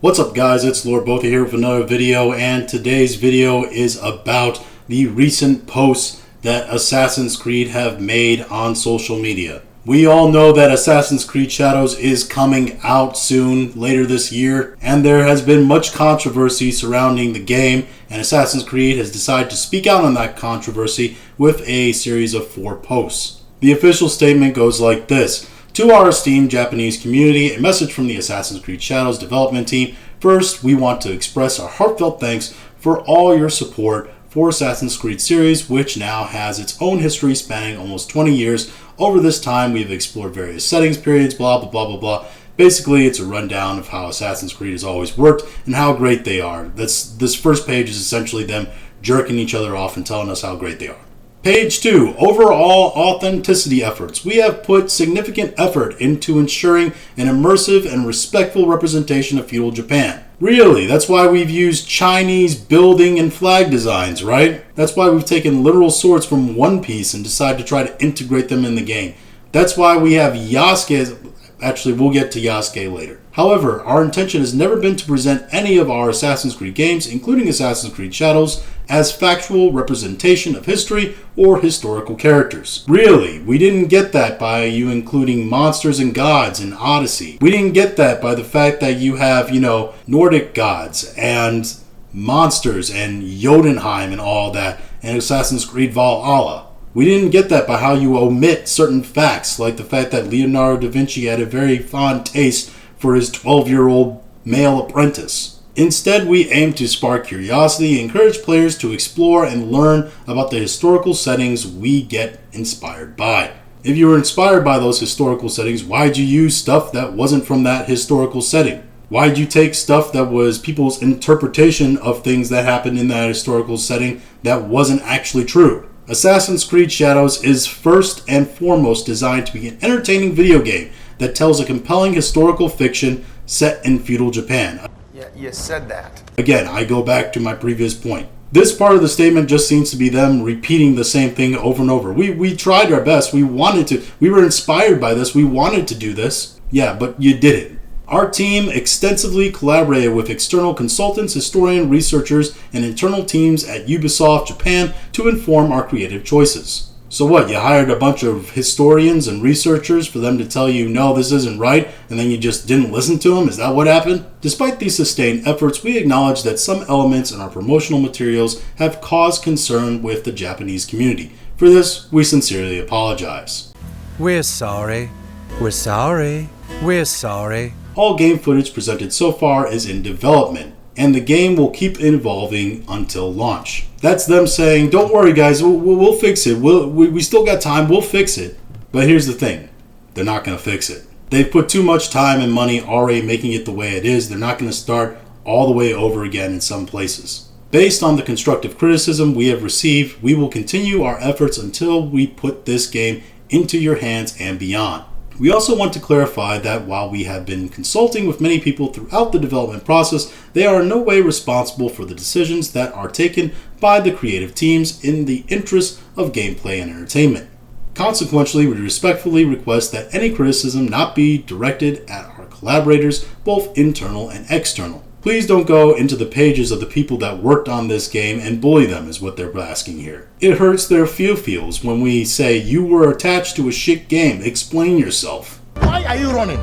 What's up guys, it's Lord Botha here with another video, and today's video is about the recent posts that Assassin's Creed have made on social media. We all know that Assassin's Creed Shadows is coming out soon, later this year, and there has been much controversy surrounding the game, and Assassin's Creed has decided to speak out on that controversy with a series of 4 posts. The official statement goes like this. To our esteemed Japanese community, a message from the Assassin's Creed Shadows development team. First, we want to express our heartfelt thanks for all your support for Assassin's Creed series, which now has its own history spanning almost 20 years. Over this time, we've explored various settings periods, blah, blah, blah, blah, blah. Basically, it's a rundown of how Assassin's Creed has always worked and how great they are. This first page is essentially them jerking each other off and telling us how great they are. Page 2, overall authenticity efforts. We have put significant effort into ensuring an immersive and respectful representation of feudal Japan. Really, that's why we've used Chinese building and flag designs, right? That's why we've taken literal swords from One Piece and decided to try to integrate them in the game. That's why we have Yasuke. Actually, we'll get to Yasuke later. However, our intention has never been to present any of our Assassin's Creed games, including Assassin's Creed Shadows, as factual representation of history or historical characters. Really, we didn't get that by you including monsters and gods in Odyssey. We didn't get that by the fact that you have, Nordic gods and monsters and Jotunheim and all that, and Assassin's Creed Valhalla. We didn't get that by how you omit certain facts, like the fact that Leonardo da Vinci had a very fond taste for his 12-year-old male apprentice. Instead, we aim to spark curiosity, encourage players to explore and learn about the historical settings we get inspired by. If you were inspired by those historical settings, why'd you use stuff that wasn't from that historical setting? Why'd you take stuff that was people's interpretation of things that happened in that historical setting that wasn't actually true? Assassin's Creed Shadows is first and foremost designed to be an entertaining video game that tells a compelling historical fiction set in feudal Japan. Yeah, you said that. Again, I go back to my previous point. This part of the statement just seems to be them repeating the same thing over and over. We tried our best. We were inspired by this. We wanted to do this. Yeah, but you didn't. Our team extensively collaborated with external consultants, historians, researchers, and internal teams at Ubisoft Japan to inform our creative choices. So what, you hired a bunch of historians and researchers for them to tell you, no, this isn't right, and then you just didn't listen to them? Is that what happened? Despite these sustained efforts, we acknowledge that some elements in our promotional materials have caused concern with the Japanese community. For this, we sincerely apologize. We're sorry. We're sorry. We're sorry. All game footage presented so far is in development, and the game will keep evolving until launch. That's them saying, don't worry guys, we'll fix it. We still got time, we'll fix it. But here's the thing, they're not going to fix it. They've put too much time and money already making it the way it is. They're not going to start all the way over again in some places. Based on the constructive criticism we have received, we will continue our efforts until we put this game into your hands and beyond. We also want to clarify that while we have been consulting with many people throughout the development process, they are in no way responsible for the decisions that are taken by the creative teams in the interest of gameplay and entertainment. Consequently, we respectfully request that any criticism not be directed at our collaborators, both internal and external. Please don't go into the pages of the people that worked on this game and bully them is what they're asking here. It hurts their feels when we say you were attached to a shit game. Explain yourself. Why are you running?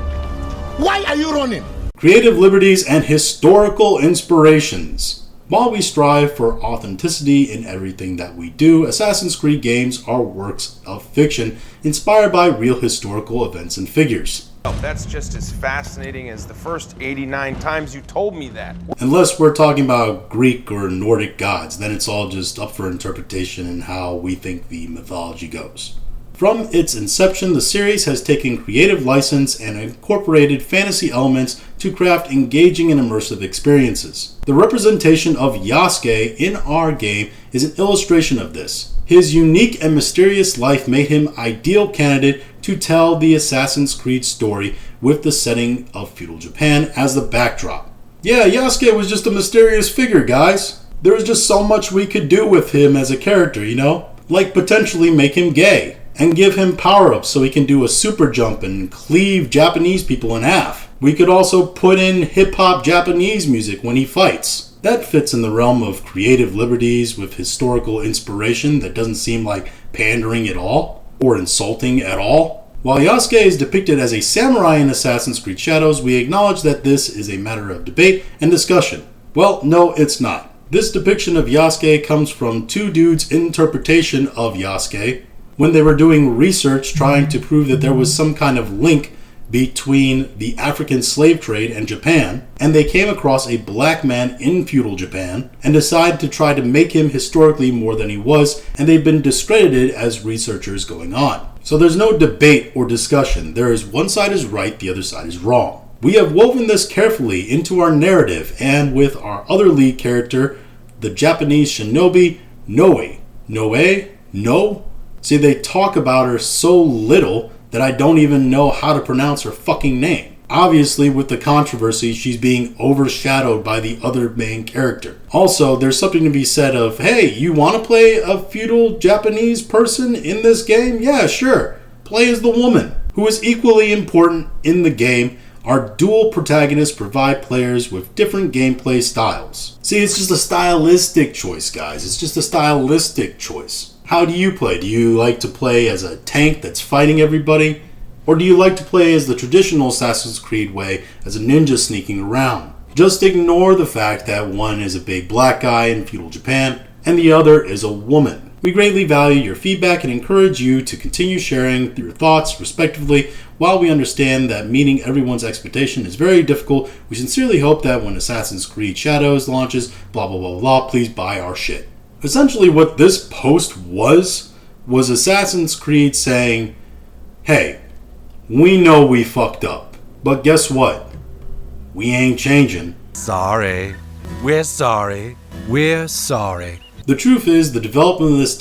Why are you running? Creative liberties and historical inspirations. While we strive for authenticity in everything that we do, Assassin's Creed games are works of fiction inspired by real historical events and figures. That's just as fascinating as the first 89 times you told me that. Unless we're talking about Greek or Nordic gods, then it's all just up for interpretation and how we think the mythology goes. From its inception, the series has taken creative license and incorporated fantasy elements to craft engaging and immersive experiences. The representation of Yasuke in our game is an illustration of this. His unique and mysterious life made him an ideal candidate to tell the Assassin's Creed story with the setting of feudal Japan as the backdrop. Yeah, Yasuke was just a mysterious figure, guys. There was just so much we could do with him as a character, Like potentially make him gay, and give him power-ups so he can do a super jump and cleave Japanese people in half. We could also put in hip-hop Japanese music when he fights. That fits in the realm of creative liberties with historical inspiration that doesn't seem like pandering at all, or insulting at all. While Yasuke is depicted as a samurai in Assassin's Creed Shadows, we acknowledge that this is a matter of debate and discussion. Well, no, it's not. This depiction of Yasuke comes from two dudes' interpretation of Yasuke when they were doing research trying to prove that there was some kind of link between the African slave trade and Japan, and they came across a black man in feudal Japan and decided to try to make him historically more than he was, and they've been discredited as researchers going on. So there's no debate or discussion. There is one side is right, the other side is wrong. We have woven this carefully into our narrative, and with our other lead character, the Japanese shinobi Noe. See, they talk about her so little that I don't even know how to pronounce her fucking name. Obviously, with the controversy, she's being overshadowed by the other main character. Also, there's something to be said of, hey, you want to play a feudal Japanese person in this game? Yeah, sure. Play as the woman. Who is equally important in the game. Our dual protagonists provide players with different gameplay styles. See, it's just a stylistic choice, guys. It's just a stylistic choice. How do you play? Do you like to play as a tank that's fighting everybody? Or do you like to play as the traditional Assassin's Creed way, as a ninja sneaking around? Just ignore the fact that one is a big black guy in feudal Japan, and the other is a woman. We greatly value your feedback and encourage you to continue sharing your thoughts respectively. While we understand that meeting everyone's expectation is very difficult, we sincerely hope that when Assassin's Creed Shadows launches, blah blah blah blah, please buy our shit. Essentially what this post was Assassin's Creed saying, hey, we know we fucked up, but guess what? We ain't changing. Sorry. We're sorry. We're sorry. The truth is the development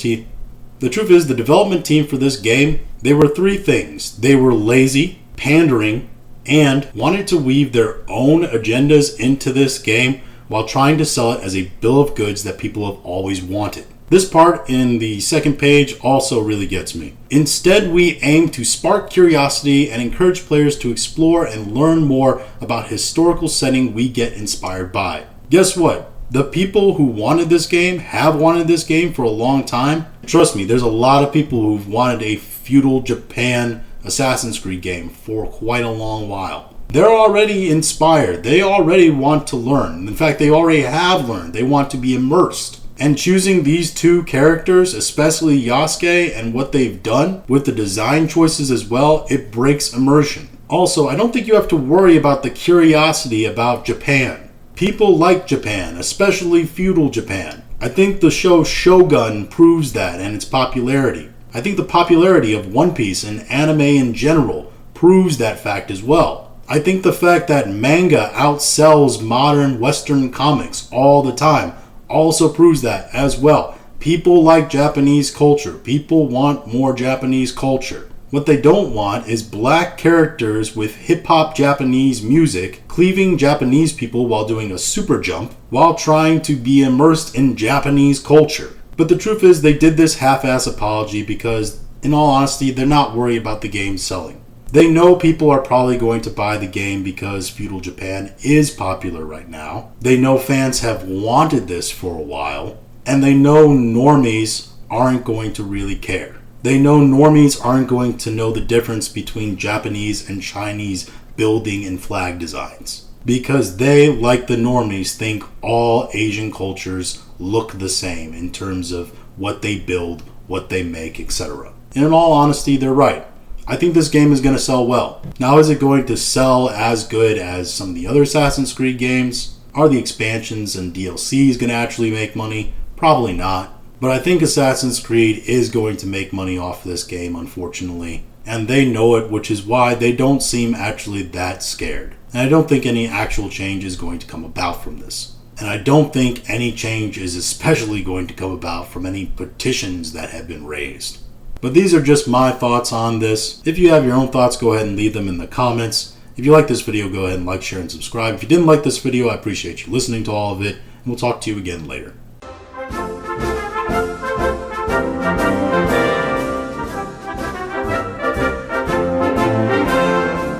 team for this game, they were three things. They were lazy, pandering, and wanted to weave their own agendas into this game while trying to sell it as a bill of goods that people have always wanted. This part in the second page also really gets me. Instead, we aim to spark curiosity and encourage players to explore and learn more about historical setting we get inspired by. Guess what? The people who wanted this game have wanted this game for a long time. Trust me, there's a lot of people who've wanted a feudal Japan Assassin's Creed game for quite a long while. They're already inspired. They already want to learn. In fact, they already have learned. They want to be immersed. And choosing these two characters, especially Yasuke and what they've done with the design choices as well, it breaks immersion. Also, I don't think you have to worry about the curiosity about Japan. People like Japan, especially feudal Japan. I think the show Shogun proves that and its popularity. I think the popularity of One Piece and anime in general proves that fact as well. I think the fact that manga outsells modern Western comics all the time also proves that as well. People like Japanese culture. People want more Japanese culture. What they don't want is black characters with hip-hop Japanese music cleaving Japanese people while doing a super jump while trying to be immersed in Japanese culture. But the truth is they did this half-ass apology because, in all honesty, they're not worried about the game selling. They know people are probably going to buy the game because feudal Japan is popular right now. They know fans have wanted this for a while. And they know normies aren't going to really care. They know normies aren't going to know the difference between Japanese and Chinese building and flag designs. Because they, like the normies, think all Asian cultures look the same in terms of what they build, what they make, etc. And in all honesty, they're right. I think this game is going to sell well. Now, is it going to sell as good as some of the other Assassin's Creed games? Are the expansions and DLCs going to actually make money? Probably not. But I think Assassin's Creed is going to make money off this game, unfortunately. And they know it, which is why they don't seem actually that scared. And I don't think any actual change is going to come about from this. And I don't think any change is especially going to come about from any petitions that have been raised. But these are just my thoughts on this. If you have your own thoughts, go ahead and leave them in the comments. If you like this video, go ahead and like, share, and subscribe. If you didn't like this video, I appreciate you listening to all of it. And we'll talk to you again later.